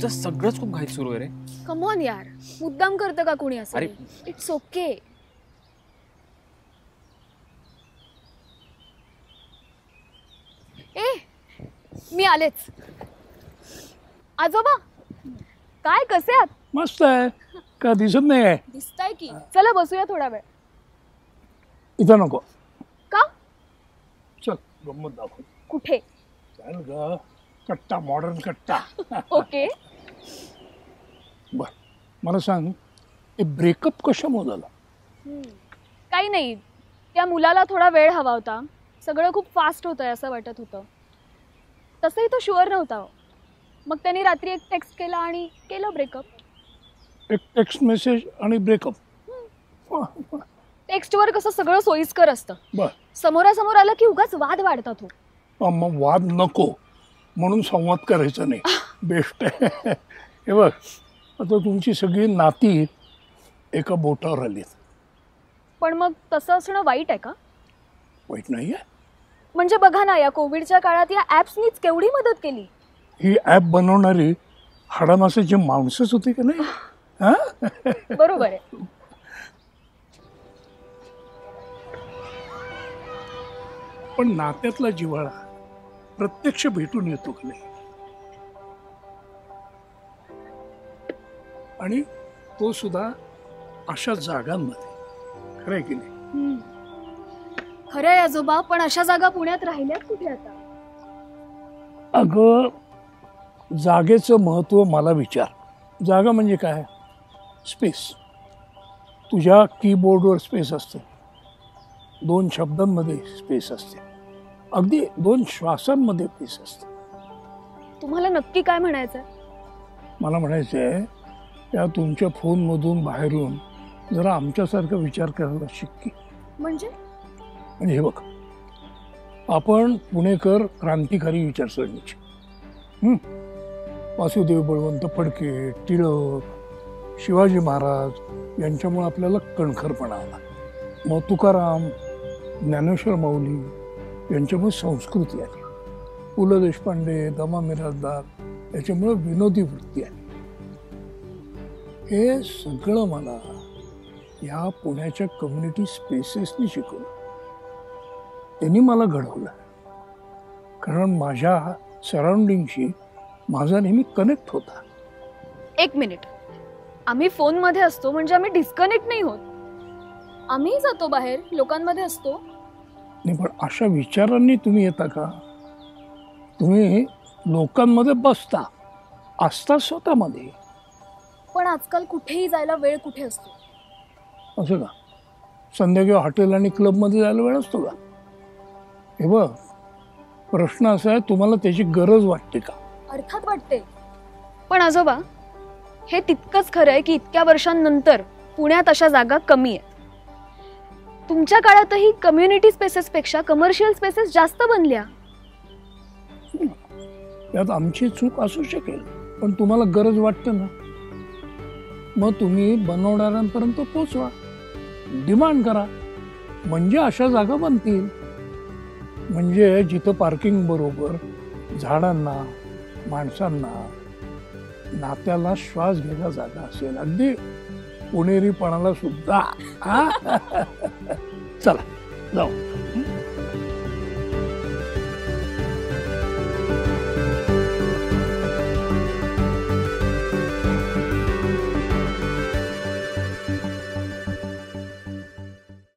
तुमचं सगळंच खूप घाईत सुरू आहे रे. कम ऑन यार, मुद्दाम करतं का कोणी असं? अरे. It's okay. ए मी आलेच. आजोबा काय कसे आहात? मस्त आहे. का दिसत नाही आहे? दिसताय की. चला बसूया थोडा वेळ. इथं नको. का? चल गंमत दाखव. कुठे? चल ग, कट्टा, मॉडर्न कट्टा. ओके. बर मला सांग, हे ब्रेकअप कशामुळे झाला? काही नाही, त्या मुलाला थोडा वेळ हवा होता. सगळं खूप फास्ट होतंय असं वाटत होतं. तसंही तो शुअर नव्हता. मग त्यांनी रात्री एक टेक्स्ट केला आणि केलं ब्रेकअप. एक टेक्स्ट मेसेज आणि ब्रेकअप? टेक्स्टवर कसं सगळं सोयीस्कर असतं. बर. समोरासमोर आलं की उगाच वाद वाढतात हो. मग वाद नको म्हणून संवाद करायचा नाही. बेस्ट आहे. हे बघ, आता तुमची सगळी नाती एका बोटावर आलीत. पण मग तसं असणं वाईट आहे का? वाईट नाही आहे. म्हणजे बघा ना, या कोविडच्या काळात या ॲप्सनीच केवढी मदत केली. ही ॲप बनवणारी हाडामासाची माणसंच होती का नाही? हा? बरोबर आहे. पण नात्यातला जिव्हाळा प्रत्यक्ष भेटून येतो की नाही? आणि तो सुद्धा अशा जागांमध्ये. खरंय की नाही? खरं आहे आजोबा, पण अशा जागा पुण्यात राहिल्यात कुठे आता? अगं, जागेचं महत्त्व मला विचार. जागा म्हणजे काय? स्पेस. तुझ्या कीबोर्डवर स्पेस असते, 2 शब्दांमध्ये स्पेस असते, अगदी 2 श्वासांमध्ये स्पेस असते. तुम्हाला नक्की काय म्हणायचंय? मला म्हणायचं आहे, त्या तुमच्या फोनमधून बाहेरून जरा आमच्यासारखा विचार करायला शिक. म्हणजे हे बघ, आपण पुणेकर क्रांतिकारी विचारसरणीचे. वासुदेव बळवंत फडके, टिळक, शिवाजी महाराज यांच्यामुळे आपल्याला कणखरपणा आला. मग तुकाराम, ज्ञानेश्वर माऊली यांच्यामुळे संस्कृती आली. पु ल देशपांडे, द.मा. मिरासदार याच्यामुळे विनोदी वृत्ती आली. हे सगळं मला या पुण्याच्या कम्युनिटी स्पेसेसनी शिकवलं. त्यांनी मला घडवलं. कारण माझ्या सराउंडिंगशी माझा नेहमी कनेक्ट होता. एक मिनिट, आम्ही फोनमध्ये असतो म्हणजे आम्ही डिस्कनेक्ट नाही होत. आम्ही जातो बाहेर, लोकांमध्ये असतो. नाही, पण अशा विचारांनी तुम्ही येता का? तुम्ही लोकांमध्ये बसता, असता स्वतःमध्ये. पण आजकाल कुठेही जायला वेळ कुठे असतो? असं का? संध्याकाळी हॉटेल आणि क्लबमध्ये जायला वेळ असतो का? हे बघ, प्रश्न असा आहे, तुम्हाला त्याची गरज वाटते का? अर्थात वाटते. पण आजोबा, हे तितकंच खरं आहे की इतक्या वर्षांनंतर पुण्यात अशा जागा कमी आहेत. तुमच्या काळातही कम्युनिटी स्पेसेस पेक्षा कमर्शियल स्पेसेस जास्त बनल्या. यात आमची चूक असू शकेल, पण तुम्हाला गरज वाटते ना, मग तुम्ही बनवणाऱ्यांपर्यंत पोचवा, डिमांड करा, म्हणजे अशा जागा बनतील. म्हणजे जिथं पार्किंग बरोबर झाडांना, माणसांना, नात्याला श्वास घ्यायला जागा असेल, अगदी पुणेरीपणाला सुद्धा. चला जाऊ.